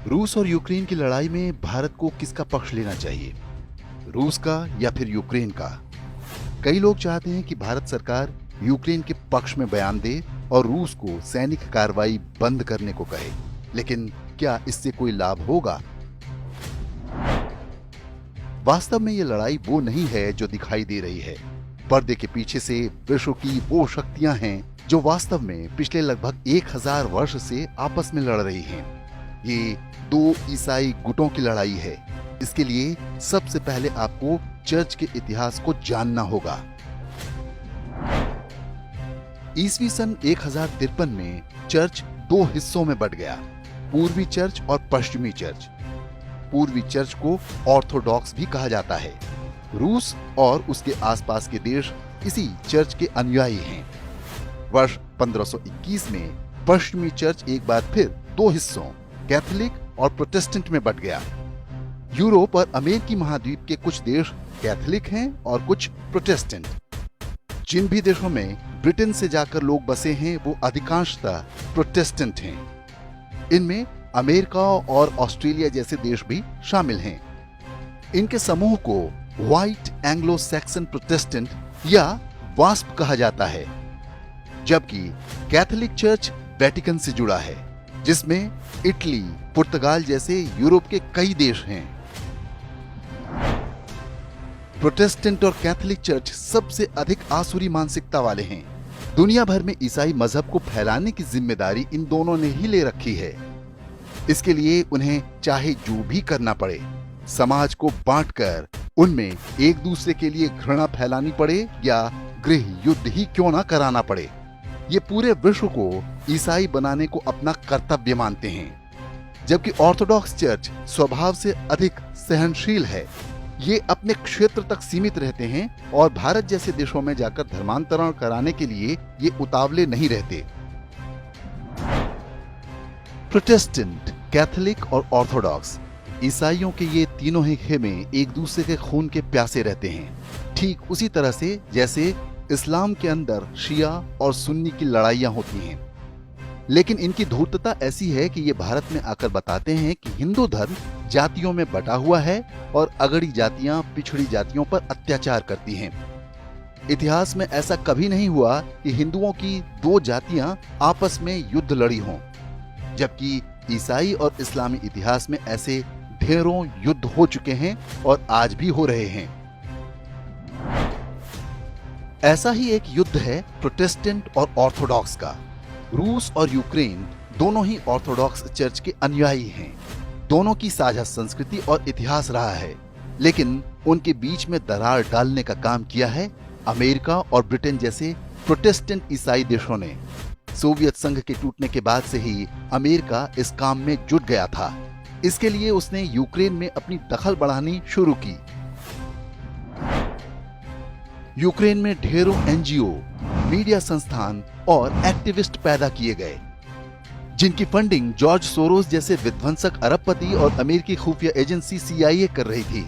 रूस और यूक्रेन की लड़ाई में भारत को किसका पक्ष लेना चाहिए, रूस का या फिर यूक्रेन का? कई लोग चाहते हैं कि भारत सरकार यूक्रेन के पक्ष में बयान दे और रूस को सैनिक कार्रवाई बंद करने को कहे, लेकिन क्या इससे कोई लाभ होगा? वास्तव में यह लड़ाई वो नहीं है जो दिखाई दे रही है। पर्दे के पीछे से विश्व की वो शक्तियां हैं जो वास्तव में पिछले लगभग 1000 वर्ष से आपस में लड़ रही हैं। ये दो ईसाई गुटों की लड़ाई है। इसके लिए सबसे पहले आपको चर्च के इतिहास को जानना होगा। ईस्वी सन 1053 में चर्च दो हिस्सों में बंट गया, पूर्वी चर्च और पश्चिमी चर्च। पूर्वी चर्च को ऑर्थोडॉक्स भी कहा जाता है। रूस और उसके आसपास के देश इसी चर्च के अनुयायी हैं। वर्ष 1521 में पश्चिमी चर्च एक बार फिर दो हिस्सों कैथोलिक और प्रोटेस्टेंट में बंट गया। यूरोप और अमेरिकी महाद्वीप के कुछ देश कैथोलिक हैं और कुछ प्रोटेस्टेंट। जिन भी देशों में ब्रिटेन से जाकर लोग बसे हैं वो अधिकांशतः प्रोटेस्टेंट हैं। इनमें अमेरिका और ऑस्ट्रेलिया जैसे देश भी शामिल हैं। इनके समूह को व्हाइट एंग्लो सैक्सन प्रोटेस्टेंट या वास्प कहा जाता है, जबकि कैथोलिक चर्च वेटिकन से जुड़ा है, जिसमें इटली, पुर्तगाल जैसे यूरोप के कई देश हैं। प्रोटेस्टेंट और कैथोलिक चर्च सबसे अधिक आसुरी मानसिकता वाले हैं। दुनिया भर में ईसाई मजहब को फैलाने की जिम्मेदारी इन दोनों ने ही ले रखी है। इसके लिए उन्हें चाहे जो भी करना पड़े, समाज को बांटकर उनमें एक दूसरे के लिए घृणा फैलानी पड़े या गृह युद्ध ही क्यों ना कराना पड़े, ये पूरे विश्व को ईसाई बनाने को अपना कर्तव्य मानते हैं। जबकि ऑर्थोडॉक्स चर्च स्वभाव से अधिक सहनशील है। ये अपने क्षेत्र तक सीमित रहते हैं और भारत जैसे देशों में जाकर धर्मांतरण कराने के लिए ये उतावले नहीं रहते। प्रोटेस्टेंट, कैथोलिक और ऑर्थोडॉक्स ईसाइयों के ये तीनों ही खेमे एक दूसरे के खून के प्यासे रहते हैं, ठीक उसी तरह से जैसे इस्लाम के अंदर शिया और सुन्नी की लड़ाइयां होती हैं। लेकिन इनकी धूर्तता ऐसी है कि ये भारत में आकर बताते हैं कि हिंदू धर्म जातियों में बटा हुआ है और अगड़ी जातियां पिछड़ी जातियों पर अत्याचार करती हैं। इतिहास में ऐसा कभी नहीं हुआ कि हिंदुओं की दो जातियां आपस में युद्ध लड़ी हों, जबकि ईसाई और इस्लामी इतिहास में ऐसे ढेरों युद्ध हो चुके हैं और आज भी हो रहे हैं। ऐसा ही एक युद्ध है प्रोटेस्टेंट और ऑर्थोडॉक्स का। रूस और यूक्रेन दोनों ही ऑर्थोडॉक्स चर्च के अनुयायी हैं। दोनों की साझा संस्कृति और इतिहास रहा है, लेकिन उनके बीच में दरार डालने का काम किया है अमेरिका और ब्रिटेन जैसे प्रोटेस्टेंट ईसाई देशों ने। सोवियत संघ के टूटने के बाद से ही अमेरिका इस काम में जुट गया था। इसके लिए उसने यूक्रेन में अपनी दखल बढ़ानी शुरू की। यूक्रेन में ढेरों एनजीओ, मीडिया संस्थान और एक्टिविस्ट पैदा किए गए, जिनकी फंडिंग जॉर्ज सोरोस जैसे विध्वंसक अरबपति और अमेरिकी खुफिया एजेंसी CIA कर रही थी।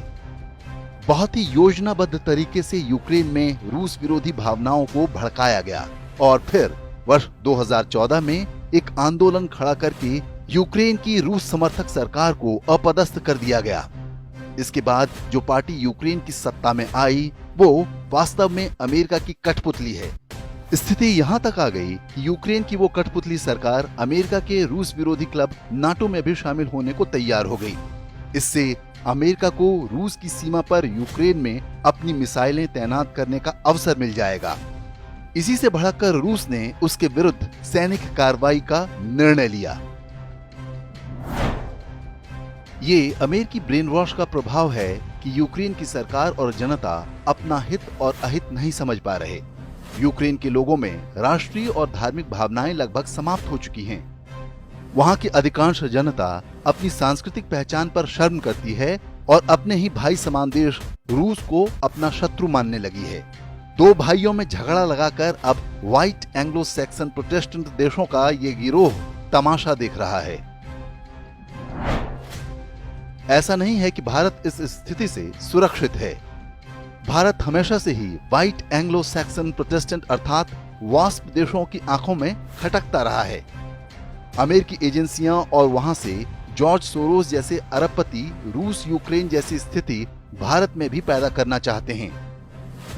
बहुत ही योजनाबद्ध तरीके से यूक्रेन में रूस विरोधी भावनाओं को भड़काया गया और फिर वर्ष 2014 में एक आंदोलन खड़ा करके यूक्रेन की रूस समर्थक सरकार को अपदस्थ कर दिया गया। इसके बाद जो पार्टी यूक्रेन की सत्ता में आई वो वास्तव में अमेरिका की कठपुतली है। स्थिति यहां तक आ गई कि यूक्रेन की वो कठपुतली सरकार अमेरिका के रूस विरोधी क्लब नाटो में भी शामिल होने को तैयार हो गई। इससे अमेरिका को रूस की सीमा पर यूक्रेन में अपनी मिसाइलें तैनात करने का अवसर मिल जाएगा। इसी से भड़ककर रूस ने उसके विरुद्ध सैनिक कार्रवाई का निर्णय लिया। ये अमेरिकी ब्रेन वॉश का प्रभाव है कि यूक्रेन की सरकार और जनता अपना हित और अहित नहीं समझ पा रहे। यूक्रेन के लोगों में राष्ट्रीय और धार्मिक भावनाएं लगभग समाप्त हो चुकी हैं। वहां की अधिकांश जनता अपनी सांस्कृतिक पहचान पर शर्म करती है और अपने ही भाई समान देश रूस को अपना शत्रु मानने लगी है। दो भाइयों में झगड़ा लगाकर अब व्हाइट एंग्लो सैक्सन प्रोटेस्टेंट देशों का ये गिरोह तमाशा देख रहा है। ऐसा नहीं है कि भारत इस स्थिति से सुरक्षित है। भारत हमेशा से ही व्हाइट एंग्लो सैक्सन प्रोटेस्टेंट अर्थात वास्प देशों की आंखों में खटकता रहा है। अमेरिकी एजेंसियां और वहां से जॉर्ज सोरोस जैसे अरबपति रूस यूक्रेन जैसी स्थिति भारत में भी पैदा करना चाहते हैं।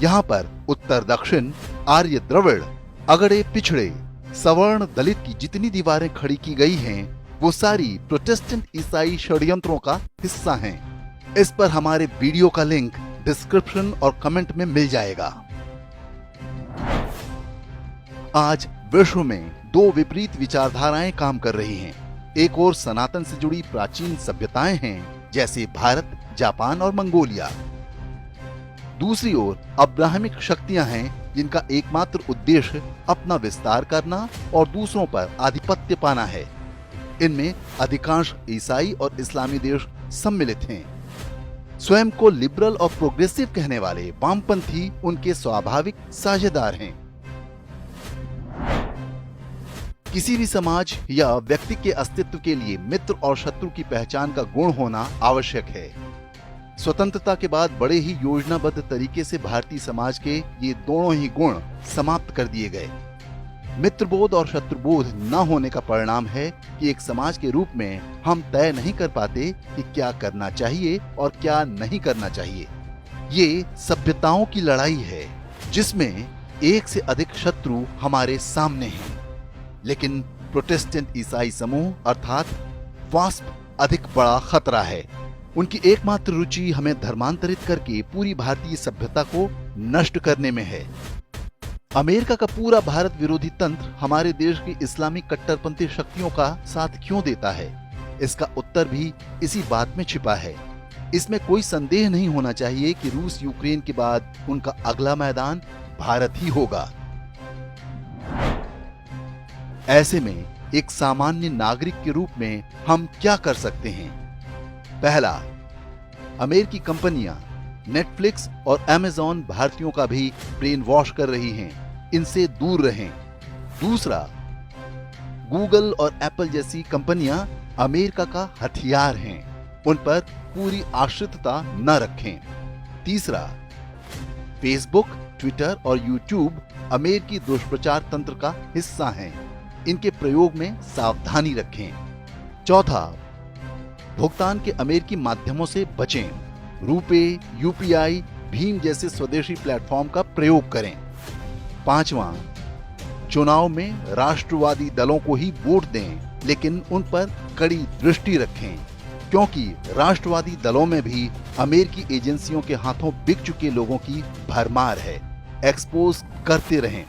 यहाँ पर उत्तर दक्षिण, आर्य द्रविड़, अगड़े पिछड़े, सवर्ण दलित की जितनी दीवारें खड़ी की गई हैं, वो सारी प्रोटेस्टेंट ईसाई षड्यंत्रों का हिस्सा हैं। इस पर हमारे वीडियो का लिंक डिस्क्रिप्शन और कमेंट में मिल जाएगा। आज विश्व में दो विपरीत विचारधाराएं काम कर रही हैं। एक ओर सनातन से जुड़ी प्राचीन सभ्यताएं हैं, जैसे भारत, जापान और मंगोलिया। दूसरी ओर अब्राहमिक शक्तियां हैं, जिनका एकमात्र उद्देश्य अपना विस्तार करना और दूसरों पर आधिपत्य पाना है। इनमें अधिकांश ईसाई और इस्लामी देश सम्मिलित हैं। स्वयं को लिबरल और प्रोग्रेसिव कहने वाले वामपंथी उनके स्वाभाविक साझेदार हैं। किसी भी समाज या व्यक्ति के अस्तित्व के लिए मित्र और शत्रु की पहचान का गुण होना आवश्यक है। स्वतंत्रता के बाद बड़े ही योजनाबद्ध तरीके से भारतीय समाज के ये दोनों ही गुण समाप्त कर दिए गए। मित्रबोध और शत्रुबोध न होने का परिणाम है कि एक समाज के रूप में हम तय नहीं कर पाते कि क्या करना चाहिए और क्या नहीं करना चाहिए। ये सभ्यताओं की लड़ाई है, जिसमें एक से अधिक शत्रु हमारे सामने हैं। लेकिन प्रोटेस्टेंट ईसाई समूह अर्थात वास्प अधिक बड़ा खतरा है। उनकी एकमात्र रुचि हमें धर्मांतरित करके पूरी भारतीय सभ्यता को नष्ट करने में है। अमेरिका का पूरा भारत विरोधी तंत्र हमारे देश की इस्लामिक कट्टरपंथी शक्तियों का साथ क्यों देता है? इसका उत्तर भी इसी बात में छिपा है। इसमें कोई संदेह नहीं होना चाहिए कि रूस यूक्रेन के बाद उनका अगला मैदान भारत ही होगा। ऐसे में एक सामान्य नागरिक के रूप में हम क्या कर सकते हैं? पहला, अमेरिकी कंपनियां नेटफ्लिक्स और अमेज़न भारतीयों का भी ब्रेन वॉश कर रही हैं, इनसे दूर रहें। दूसरा, गूगल और एप्पल जैसी कंपनियां अमेरिका का हथियार हैं, उन पर पूरी आश्रितता न रखें। तीसरा, फेसबुक, ट्विटर और यूट्यूब अमेरिकी दुष्प्रचार तंत्र का हिस्सा हैं, इनके प्रयोग में सावधानी रखें। चौथा, भुगतान के अमेरिकी माध्यमों से बचें। रुपे, यूपीआई, भीम जैसे स्वदेशी प्लेटफॉर्म का प्रयोग करें। पांचवा, चुनाव में राष्ट्रवादी दलों को ही वोट दें, लेकिन उन पर कड़ी दृष्टि रखें, क्योंकि राष्ट्रवादी दलों में भी अमेरिकी एजेंसियों के हाथों बिक चुके लोगों की भरमार है। एक्सपोज करते रहें।